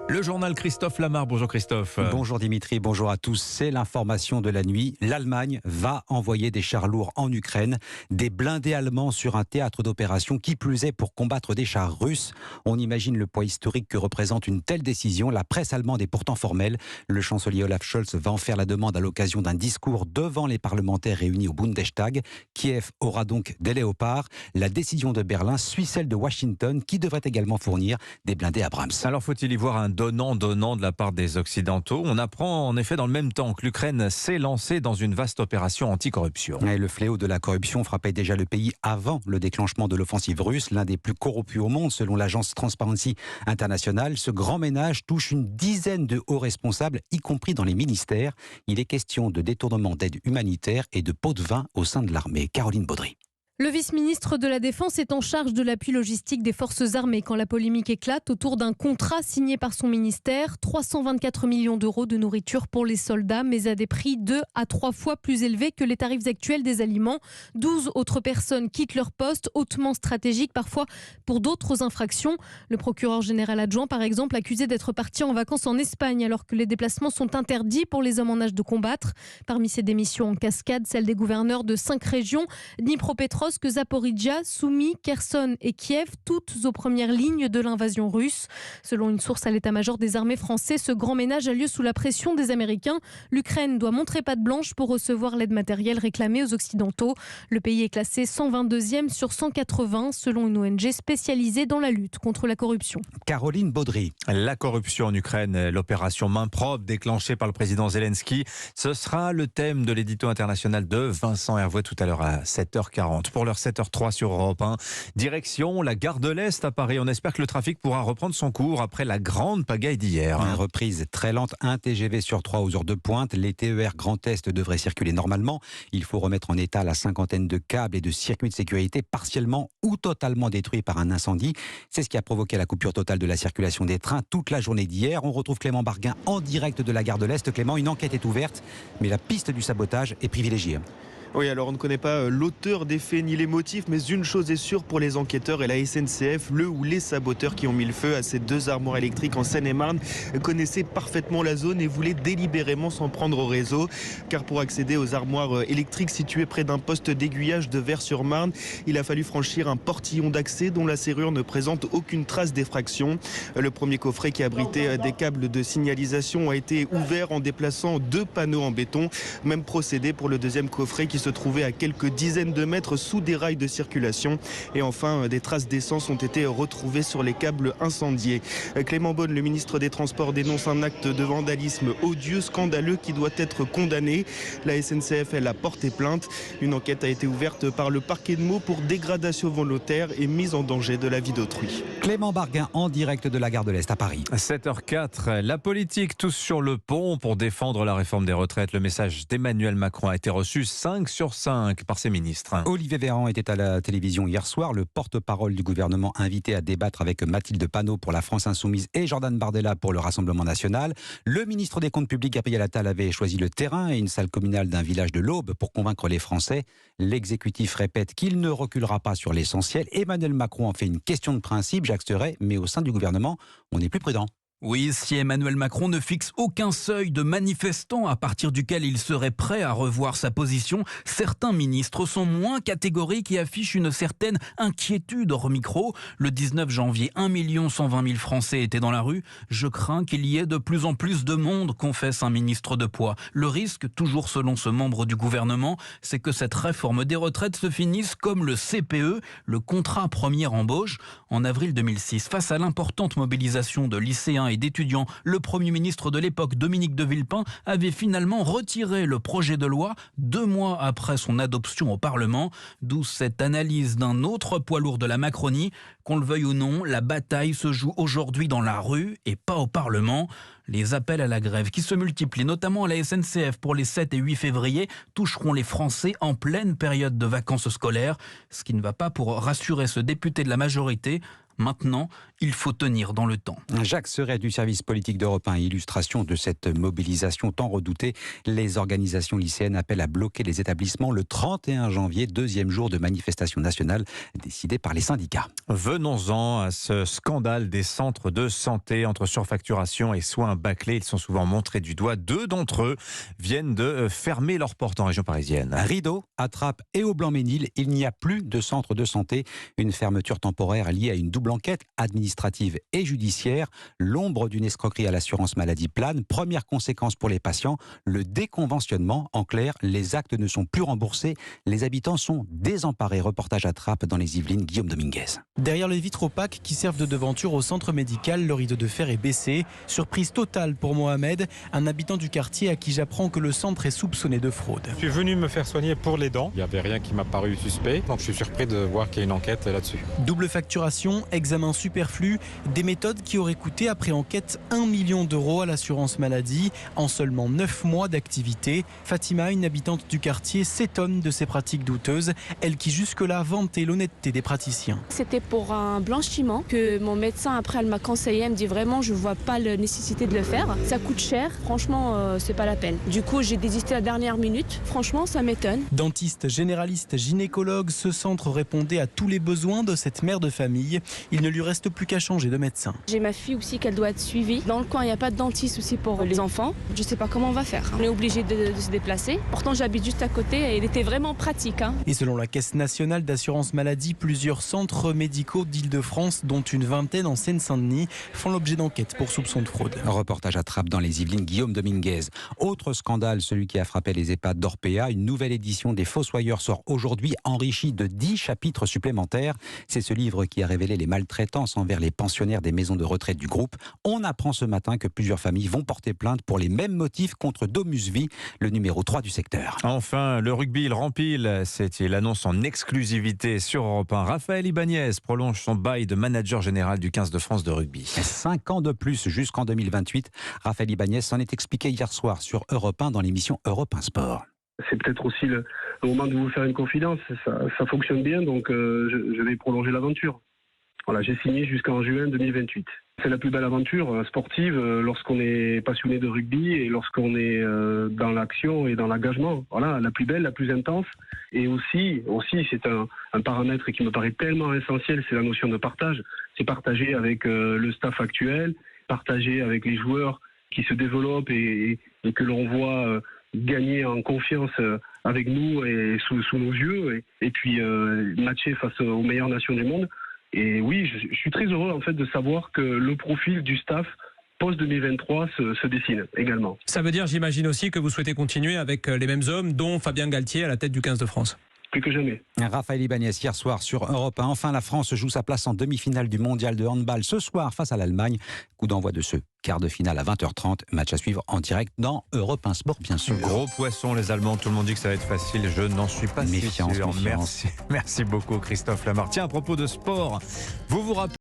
Le journal Christophe Lamar. Bonjour Christophe. Bonjour Dimitri, bonjour à tous. C'est l'information de la nuit. L'Allemagne va envoyer des chars lourds en Ukraine, des blindés allemands sur un théâtre d'opération, qui plus est pour combattre des chars russes. On imagine le poids historique que représente une telle décision. La presse allemande est pourtant formelle. Le chancelier Olaf Scholz va en faire la demande à l'occasion d'un discours devant les parlementaires réunis au Bundestag. Kiev aura donc des léopards. La décision de Berlin suit celle de Washington, qui devrait également fournir des blindés Abrams. Alors faut-il y voir un donnant de la part des Occidentaux? On apprend en effet dans le même temps que l'Ukraine s'est lancée dans une vaste opération anticorruption. Et le fléau de la corruption frappait déjà le pays avant le déclenchement de l'offensive russe, l'un des plus corrompus au monde selon l'agence Transparency International. Ce grand ménage touche une dizaine de hauts responsables, y compris dans les ministères. Il est question de détournement d'aide humanitaire et de pots de vin au sein de l'armée. Caroline Baudry. Le vice-ministre de la Défense est en charge de l'appui logistique des forces armées quand la polémique éclate autour d'un contrat signé par son ministère. 324 millions d'euros de nourriture pour les soldats, mais à des prix 2 à 3 fois plus élevés que les tarifs actuels des aliments. 12 autres personnes quittent leur poste, hautement stratégique parfois pour d'autres infractions. Le procureur général adjoint, par exemple, accusé d'être parti en vacances en Espagne alors que les déplacements sont interdits pour les hommes en âge de combattre. Parmi ces démissions en cascade, celle des gouverneurs de 5 régions, Dnipropetrovsk, Zaporijjia, Soumy, Kherson et Kiev, toutes aux premières lignes de l'invasion russe. Selon une source à l'état-major des armées français, ce grand ménage a lieu sous la pression des Américains. L'Ukraine doit montrer patte blanche pour recevoir l'aide matérielle réclamée aux Occidentaux. Le pays est classé 122e sur 180 selon une ONG spécialisée dans la lutte contre la corruption. Caroline Baudry. La corruption en Ukraine, l'opération main propre déclenchée par le président Zelensky, ce sera le thème de l'édito international de Vincent Hervouet tout à l'heure à 7h40. Pour l'heure 7h03 sur Europe 1. Direction la gare de l'Est à Paris. On espère que le trafic pourra reprendre son cours après la grande pagaille d'hier. Une reprise très lente, 1 TGV sur 3 aux heures de pointe. Les TER Grand Est devraient circuler normalement. Il faut remettre en état la cinquantaine de câbles et de circuits de sécurité partiellement ou totalement détruits par un incendie. C'est ce qui a provoqué la coupure totale de la circulation des trains toute la journée d'hier. On retrouve Clément Barguin en direct de la gare de l'Est. Clément, une enquête est ouverte, mais la piste du sabotage est privilégiée. Oui, alors on ne connaît pas l'auteur des faits ni les motifs, mais une chose est sûre pour les enquêteurs et la SNCF, le ou les saboteurs qui ont mis le feu à ces 2 armoires électriques en Seine-et-Marne connaissaient parfaitement la zone et voulaient délibérément s'en prendre au réseau. Car pour accéder aux armoires électriques situées près d'un poste d'aiguillage de Vers-sur-Marne, il a fallu franchir un portillon d'accès dont la serrure ne présente aucune trace d'effraction. Le premier coffret qui abritait des câbles de signalisation a été ouvert en déplaçant 2 panneaux en béton. Même procédé pour le deuxième coffret qui se trouvait à quelques dizaines de mètres sous des rails de circulation. Et enfin, des traces d'essence ont été retrouvées sur les câbles incendiés. Clément Beaune, le ministre des Transports, dénonce un acte de vandalisme odieux, scandaleux qui doit être condamné. La SNCF, elle a porté plainte. Une enquête a été ouverte par le parquet de Meaux pour dégradation volontaire et mise en danger de la vie d'autrui. Clément Barguin en direct de la gare de l'Est à Paris. 7h04, la politique tous sur le pont pour défendre la réforme des retraites. Le message d'Emmanuel Macron a été reçu 5 sur 5 par ses ministres. Olivier Véran était à la télévision hier soir, le porte-parole du gouvernement invité à débattre avec Mathilde Panot pour la France Insoumise et Jordan Bardella pour le Rassemblement National. Le ministre des Comptes Publics, Gabriel Attal, avait choisi le terrain et une salle communale d'un village de l'Aube pour convaincre les Français. L'exécutif répète qu'il ne reculera pas sur l'essentiel. Emmanuel Macron en fait une question de principe, Jacques Steuret, mais au sein du gouvernement, on est plus prudent. Oui, si Emmanuel Macron ne fixe aucun seuil de manifestants à partir duquel il serait prêt à revoir sa position, certains ministres sont moins catégoriques et affichent une certaine inquiétude hors micro. Le 19 janvier, 1 120 000 Français étaient dans la rue. Je crains qu'il y ait de plus en plus de monde, confesse un ministre de poids. Le risque, toujours selon ce membre du gouvernement, c'est que cette réforme des retraites se finisse comme le CPE, le contrat première embauche, en avril 2006. Face à l'importante mobilisation de lycéens et d'étudiants, le Premier ministre de l'époque, Dominique de Villepin, avait finalement retiré le projet de loi 2 mois après son adoption au Parlement. D'où cette analyse d'un autre poids lourd de la Macronie. Qu'on le veuille ou non, la bataille se joue aujourd'hui dans la rue et pas au Parlement. Les appels à la grève qui se multiplient, notamment à la SNCF pour les 7 et 8 février, toucheront les Français en pleine période de vacances scolaires. Ce qui ne va pas pour rassurer ce député de la majorité. Maintenant, il faut tenir dans le temps. Jacques Serret du service politique d'Europe 1, illustration de cette mobilisation tant redoutée. Les organisations lycéennes appellent à bloquer les établissements le 31 janvier, deuxième jour de manifestation nationale décidée par les syndicats. Venons-en à ce scandale des centres de santé entre surfacturation et soins bâclés. Ils sont souvent montrés du doigt. 2 d'entre eux viennent de fermer leurs portes en région parisienne. Rideau, Attrape et au Blanc-Ménil, il n'y a plus de centre de santé. Une fermeture temporaire liée à une double enquête administrative et judiciaire. L'ombre d'une escroquerie à l'assurance maladie plane. Première conséquence pour les patients, le déconventionnement. En clair, les actes ne sont plus remboursés. Les habitants sont désemparés. Reportage Attrape dans les Yvelines, Guillaume Dominguez. Derrière les vitres opaques qui servent de devanture au centre médical, le rideau de fer est baissé. Surprise totale pour Mohamed, un habitant du quartier à qui j'apprends que le centre est soupçonné de fraude. Je suis venu me faire soigner pour les dents. Il n'y avait rien qui m'a paru suspect, donc je suis surpris de voir qu'il y a une enquête là-dessus. Double facturation, examen superflu, des méthodes qui auraient coûté après enquête 1 million d'euros à l'assurance maladie en seulement 9 mois d'activité. Fatima, une habitante du quartier, s'étonne de ces pratiques douteuses, elle qui jusque-là vantait l'honnêteté des praticiens. C'était pour un blanchiment que mon médecin après elle m'a conseillé, elle me dit vraiment je vois pas la nécessité de le faire. Ça coûte cher, franchement c'est pas la peine. Du coup j'ai désisté à la dernière minute, franchement ça m'étonne. Dentiste, généraliste, gynécologue, ce centre répondait à tous les besoins de cette mère de famille. Il ne lui reste plus qu'à changer de médecin. J'ai ma fille aussi qu'elle doit être suivie. Dans le coin il n'y a pas de dentiste aussi pour les enfants. Je sais pas comment on va faire. On est obligé de se déplacer. Pourtant j'habite juste à côté et il était vraiment pratique. Et selon la Caisse nationale d'assurance maladie, plusieurs centres médicaux d'Île-de-France, dont une vingtaine en Seine-Saint-Denis, font l'objet d'enquêtes pour soupçon de fraude. Reportage Attrape dans les Yvelines, Guillaume Dominguez. Autre scandale, celui qui a frappé les EHPAD d'Orpea. Une nouvelle édition des Fossoyeurs sort aujourd'hui, enrichie de 10 chapitres supplémentaires. C'est ce livre qui a révélé les maltraitances envers les pensionnaires des maisons de retraite du groupe. On apprend ce matin que plusieurs familles vont porter plainte pour les mêmes motifs contre Domus Vie, le numéro 3 du secteur. Enfin, le rugby, il rempile. C'était l'annonce en exclusivité sur Europe 1. Raphaël Ibanez prolonge son bail de manager général du 15 de France de rugby. 5 ans de plus jusqu'en 2028. Raphaël Ibanez s'en est expliqué hier soir sur Europe 1 dans l'émission Europe 1 Sport. C'est peut-être aussi le moment de vous faire une confidence. Ça fonctionne bien, donc je vais prolonger l'aventure. Voilà, j'ai signé jusqu'en juin 2028. C'est la plus belle aventure sportive lorsqu'on est passionné de rugby et lorsqu'on est dans l'action et dans l'engagement. Voilà, la plus belle, la plus intense. Et aussi c'est un paramètre qui me paraît tellement essentiel, c'est la notion de partage. C'est partager avec le staff actuel, partager avec les joueurs qui se développent et que l'on voit gagner en confiance avec nous et sous nos yeux et puis matcher face aux meilleures nations du monde. Et oui, je suis très heureux en fait de savoir que le profil du staff post-2023 se dessine également. Ça veut dire, j'imagine aussi, que vous souhaitez continuer avec les mêmes hommes, dont Fabien Galtier à la tête du 15 de France. Plus que jamais. Raphaël Ibanez hier soir sur Europe 1. Enfin, la France joue sa place en demi-finale du mondial de handball ce soir face à l'Allemagne. Coup d'envoi de ce quart de finale à 20h30. Match à suivre en direct dans Europe 1 Sport, bien sûr. Gros poisson, les Allemands. Tout le monde dit que ça va être facile. Je n'en suis pas si sûr. Méfiance. Merci beaucoup, Christophe Lamarre. Tiens, à propos de sport, vous vous rappelez